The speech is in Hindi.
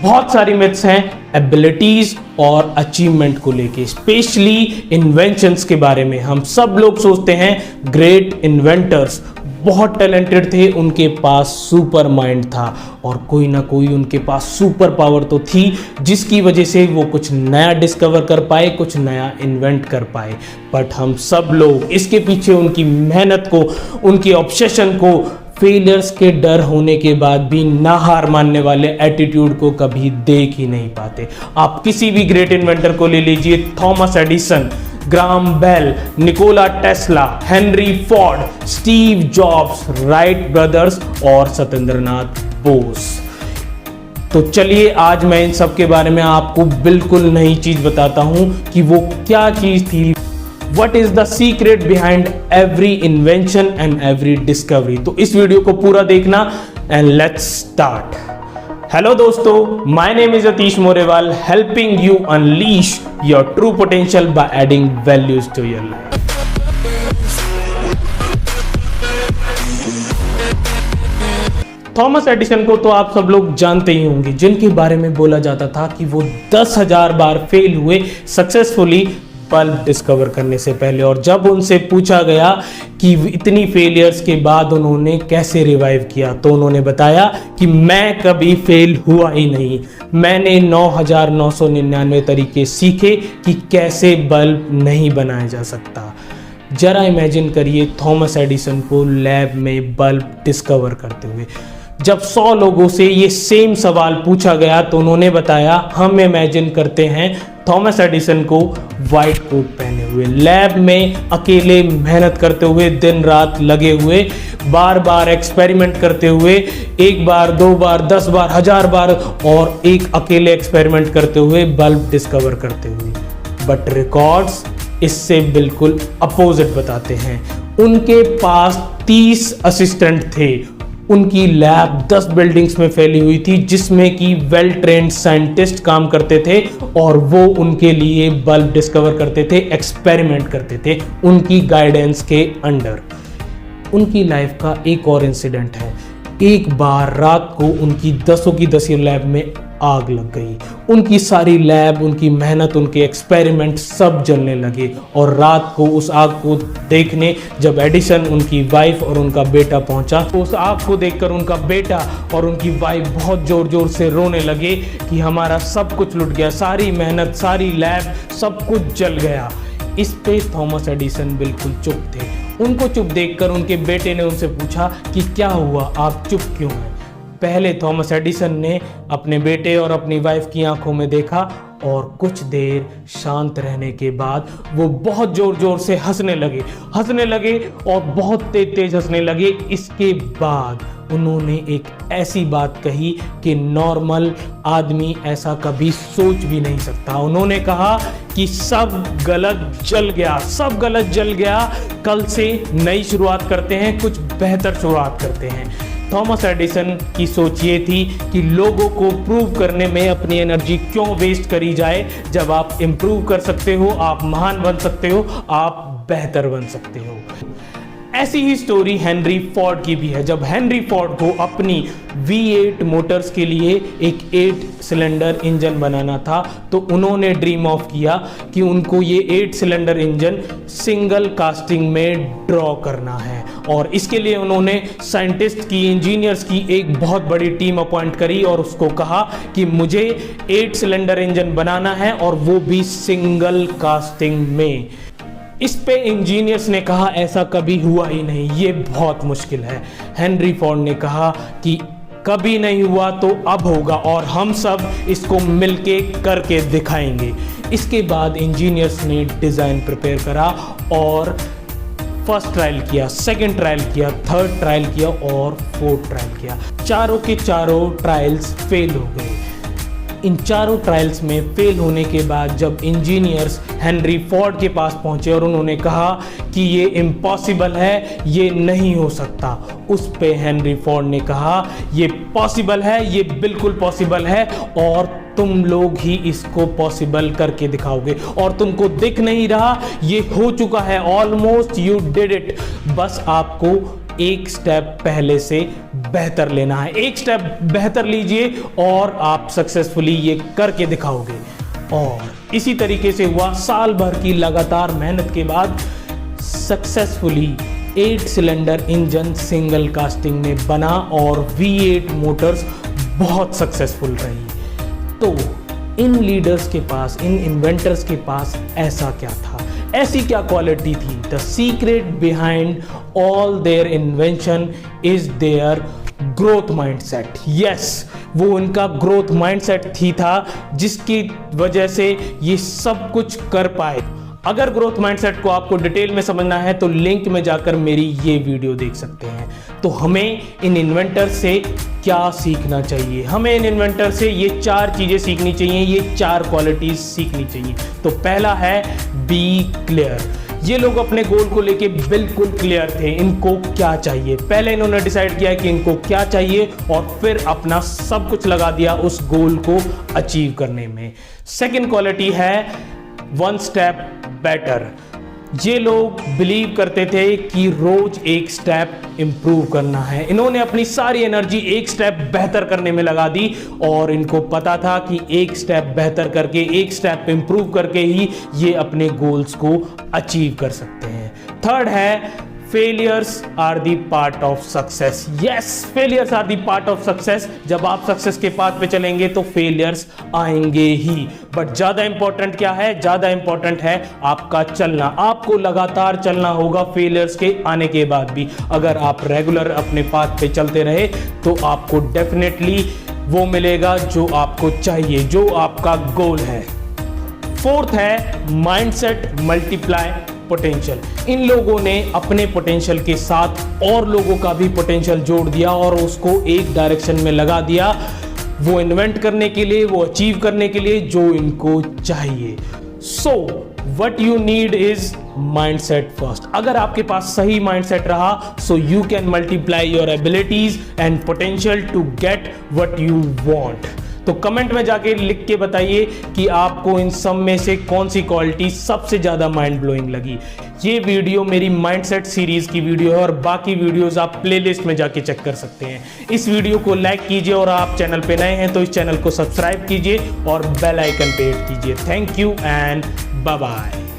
बहुत सारी मिथ्स हैं एबिलिटीज और अचीवमेंट को लेके, स्पेशली इन्वेंशंस के बारे में। हम सब लोग सोचते हैं ग्रेट इन्वेंटर्स बहुत टैलेंटेड थे, उनके पास सुपर माइंड था और कोई ना कोई उनके पास सुपर पावर तो थी जिसकी वजह से वो कुछ नया डिस्कवर कर पाए, कुछ नया इन्वेंट कर पाए। बट हम सब लोग इसके पीछे उनकी मेहनत को, उनकी ऑब्सेशन को, फेलियर्स के डर होने के बाद भी ना हार मानने वाले एटीट्यूड को कभी देख ही नहीं पाते। आप किसी भी ग्रेट इन्वेंटर को ले लीजिए, Thomas Edison, Graham Bell, Nikola Tesla, Henry Ford, Steve Jobs, Wright brothers और सत्येंद्रनाथ बोस। तो चलिए आज मैं इन सब के बारे में आपको बिल्कुल नई चीज बताता हूं कि वो क्या चीज थी। What is the secret behind every invention and every discovery? तो इस वीडियो को पूरा देखना and let's start. हेलो दोस्तों, my name is Atish Moreval, helping you unleash your true potential by adding values to your life. Thomas Edison को तो आप सब लोग जानते ही होंगे, जिनके बारे में बोला जाता था कि वो 10,000 बार फेल हुए सक्सेसफुली बल्ब डिस्कवर करने से पहले। और जब उनसे पूछा गया कि इतनी फेलियर्स के बाद उन्होंने कैसे रिवाइव किया, तो उन्होंने बताया कि मैं कभी फेल हुआ ही नहीं, मैंने 9,999 तरीके सीखे कि कैसे बल्ब नहीं बनाया जा सकता। जरा इमेजिन करिए थॉमस एडिसन को लैब में बल्ब डिस्कवर करते हुए। जब 100 लोगों से ये सेम सवाल पूछा गया तो उन्होंने बताया, हम इमेजिन करते हैं थॉमस एडिसन को वाइट कोट पहने हुए, लैब में अकेले मेहनत करते हुए, दिन रात लगे हुए, बार बार एक्सपेरिमेंट करते हुए, एक बार, 2 बार, 10 बार, 1000 बार, और एक अकेले एक्सपेरिमेंट करते हुए बल्ब डिस्कवर करते हुए। बट रिकॉर्ड्स इससे बिल्कुल अपोजिट बताते हैं। उनके पास 30 असिस्टेंट थे, उनकी लैब 10 बिल्डिंग्स में फैली हुई थी जिसमें कि वेल ट्रेन्ड साइंटिस्ट काम करते थे और वो उनके लिए बल्ब डिस्कवर करते थे, एक्सपेरिमेंट करते थे उनकी गाइडेंस के अंडर। उनकी लाइफ का एक और इंसिडेंट है। एक बार रात को उनकी 10 की 10 लैब में आग लग गई। उनकी सारी लैब, उनकी मेहनत, उनके एक्सपेरिमेंट सब जलने लगे। और रात को उस आग को देखने जब एडिसन, उनकी वाइफ और उनका बेटा पहुंचा, तो उस आग को देखकर उनका बेटा और उनकी वाइफ बहुत जोर जोर से रोने लगे कि हमारा सब कुछ लुट गया, सारी मेहनत, सारी लैब, सब कुछ जल गया। इस पे थॉमस एडिसन बिल्कुल चुप थे। उनको चुप देखकर उनके बेटे ने उनसे पूछा कि क्या हुआ, आप चुप क्यों हैं? पहले थॉमस एडिसन ने अपने बेटे और अपनी वाइफ की आंखों में देखा और कुछ देर शांत रहने के बाद वो बहुत जोर जोर से हंसने लगे और बहुत तेज तेज हंसने लगे। इसके बाद उन्होंने एक ऐसी बात कही कि नॉर्मल आदमी ऐसा कभी सोच भी नहीं सकता। उन्होंने कहा कि सब गलत जल गया, कल से नई शुरुआत करते हैं, कुछ बेहतर शुरुआत करते हैं। थॉमस एडिसन की सोच ये थी कि लोगों को प्रूव करने में अपनी एनर्जी क्यों वेस्ट करी जाए, जब आप इम्प्रूव कर सकते हो, आप महान बन सकते हो, आप बेहतर बन सकते हो। ऐसी ही स्टोरी हेनरी फोर्ड की भी है। जब हेनरी फोर्ड को अपनी V8 मोटर्स के लिए एक 8 सिलेंडर इंजन बनाना था, तो उन्होंने ड्रीम ऑफ किया कि उनको ये 8 सिलेंडर इंजन सिंगल कास्टिंग में ड्रॉ करना है। और इसके लिए उन्होंने साइंटिस्ट की, इंजीनियर्स की एक बहुत बड़ी टीम अपॉइंट करी और उसको कहा कि मुझे 8 सिलेंडर इंजन बनाना है और वो भी सिंगल कास्टिंग में। इस पे इंजीनियर्स ने कहा ऐसा कभी हुआ ही नहीं, ये बहुत मुश्किल है। हेनरी फोर्ड ने कहा कि कभी नहीं हुआ तो अब होगा और हम सब इसको मिलके करके दिखाएंगे। इसके बाद इंजीनियर्स ने डिज़ाइन प्रिपेयर करा और फर्स्ट ट्रायल किया, सेकंड ट्रायल किया, थर्ड ट्रायल किया और फोर्थ ट्रायल किया। चारों के चारों ट्रायल्स फेल हो गए। इन चारों ट्रायल्स में फेल होने के बाद जब इंजीनियर्स हेनरी फोर्ड के पास पहुंचे और उन्होंने कहा कि ये इम्पॉसिबल है, ये नहीं हो सकता, उस पे हेनरी फोर्ड ने कहा ये पॉसिबल है, ये बिल्कुल पॉसिबल है और तुम लोग ही इसको पॉसिबल करके दिखाओगे और तुमको दिख नहीं रहा, ये हो चुका है, ऑलमोस्ट यू डिड इट, बस आपको एक स्टेप पहले से बेहतर लेना है। एक स्टेप बेहतर लीजिए और आप सक्सेसफुली ये करके दिखाओगे। और इसी तरीके से हुआ, साल भर की लगातार मेहनत के बाद successfully 8 cylinder engine single casting में बना और V8 मोटर्स बहुत सक्सेसफुल रही। तो इन लीडर्स के पास, इन इन्वेंटर्स के पास ऐसा क्या था, ऐसी क्या क्वालिटी थी? The secret behind all their invention is their growth mindset. Yes, वो उनका ग्रोथ माइंडसेट था जिसकी वजह से ये सब कुछ कर पाए। अगर ग्रोथ माइंडसेट को आपको डिटेल में समझना है तो लिंक में जाकर मेरी ये वीडियो देख सकते हैं। तो हमें इन इन्वेंटर से क्या सीखना चाहिए? हमें इन इन्वेंटर से ये 4 चीजें सीखनी चाहिए, ये 4 क्वालिटीज सीखनी चाहिए। तो पहला है बी क्लियर। ये लोग अपने गोल को लेके बिल्कुल क्लियर थे, इनको क्या चाहिए। पहले इन्होंने डिसाइड किया कि इनको क्या चाहिए और फिर अपना सब कुछ लगा दिया उस गोल को अचीव करने में। सेकेंड क्वालिटी है वन स्टेप बेटर। ये लोग बिलीव करते थे कि रोज एक स्टेप इंप्रूव करना है। इन्होंने अपनी सारी एनर्जी एक स्टेप बेहतर करने में लगा दी और इनको पता था कि एक स्टेप बेहतर करके, एक स्टेप इंप्रूव करके ही ये अपने गोल्स को अचीव कर सकते हैं। थर्ड है failures are the part of success. Yes, failures are the part of success. जब आप सक्सेस के पाथ पे चलेंगे तो फेलियर्स आएंगे ही, बट ज्यादा इंपॉर्टेंट क्या है? ज्यादा इंपॉर्टेंट है आपका चलना। आपको लगातार चलना होगा फेलियर्स के आने के बाद भी। अगर आप रेगुलर अपने पाथ पे चलते रहे तो आपको डेफिनेटली वो मिलेगा जो आपको चाहिए, जो आपका गोल है। फोर्थ है माइंडसेट मल्टीप्लाई पोटेंशियल। इन लोगों ने अपने पोटेंशियल के साथ और लोगों का भी पोटेंशियल जोड़ दिया और उसको एक डायरेक्शन में लगा दिया, वो इन्वेंट करने के लिए, वो अचीव करने के लिए जो इनको चाहिए। So what you need is mindset first. अगर आपके पास सही माइंडसेट रहा so you can multiply your abilities and potential to get what you want. तो कमेंट में जाके लिख के बताइए कि आपको इन सब में से कौन सी क्वालिटी सबसे ज्यादा माइंड ब्लोइंग लगी। ये वीडियो मेरी माइंडसेट सीरीज की वीडियो है और बाकी वीडियोस आप प्लेलिस्ट में जाके चेक कर सकते हैं। इस वीडियो को लाइक कीजिए और आप चैनल पे नए हैं तो इस चैनल को सब्सक्राइब कीजिए और बेल आइकन पे हिट कीजिए। Thank you and bye bye.